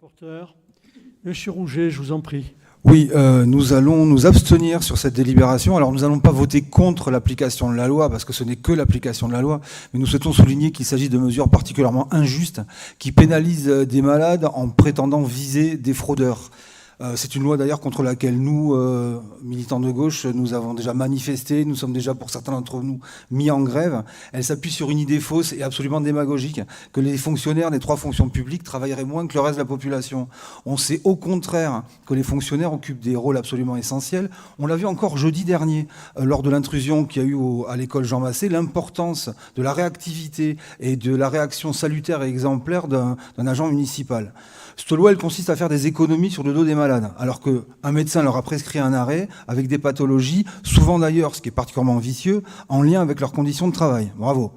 Rapporteur. Monsieur Rouget, je vous en prie. Oui, nous allons nous abstenir sur cette délibération. Alors nous n'allons pas voter contre l'application de la loi, parce que ce n'est que l'application de la loi, mais nous souhaitons souligner qu'il s'agit de mesures particulièrement injustes qui pénalisent des malades en prétendant viser des fraudeurs. C'est une loi d'ailleurs contre laquelle nous, militants de gauche, nous avons déjà manifesté, nous sommes déjà pour certains d'entre nous mis en grève. Elle s'appuie sur une idée fausse et absolument démagogique, que les fonctionnaires des 3 fonctions publiques travailleraient moins que le reste de la population. On sait au contraire que les fonctionnaires occupent des rôles absolument essentiels. On l'a vu encore jeudi dernier, lors de l'intrusion qu'il y a eu à l'école Jean Massé, l'importance de la réactivité et de la réaction salutaire et exemplaire d'un agent municipal. Cette loi, elle consiste à faire des économies sur le dos des malades, alors qu'un médecin leur a prescrit un arrêt avec des pathologies, souvent d'ailleurs, ce qui est particulièrement vicieux, en lien avec leurs conditions de travail. Bravo.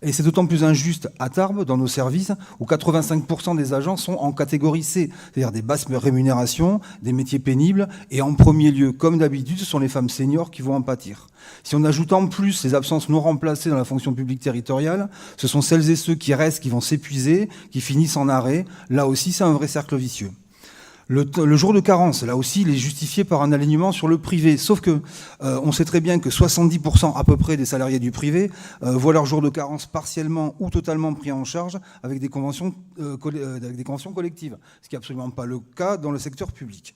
Et c'est d'autant plus injuste à Tarbes, dans nos services, où 85% des agents sont en catégorie C, c'est-à-dire des basses rémunérations, des métiers pénibles, et en premier lieu, comme d'habitude, ce sont les femmes seniors qui vont en pâtir. Si on ajoute en plus les absences non remplacées dans la fonction publique territoriale, ce sont celles et ceux qui restent qui vont s'épuiser, qui finissent en arrêt. Là aussi, c'est un vrai cercle vicieux. Le jour de carence, là aussi, il est justifié par un alignement sur le privé. Sauf que on sait très bien que 70% à peu près des salariés du privé voient leur jour de carence partiellement ou totalement pris en charge avec des conventions collectives, ce qui n'est absolument pas le cas dans le secteur public.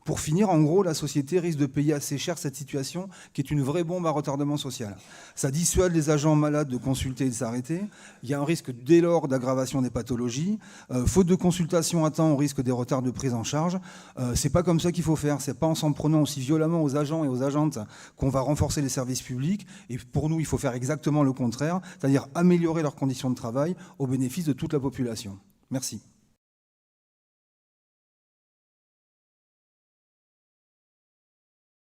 Pour finir, en gros, la société risque de payer assez cher cette situation qui est une vraie bombe à retardement social. Ça dissuade les agents malades de consulter et de s'arrêter. Il y a un risque dès lors d'aggravation des pathologies. Faute de consultation à temps, on risque des retards de prise en charge. C'est pas comme ça qu'il faut faire. C'est pas en s'en prenant aussi violemment aux agents et aux agentes qu'on va renforcer les services publics. Et pour nous, il faut faire exactement le contraire, c'est-à-dire améliorer leurs conditions de travail au bénéfice de toute la population. Merci.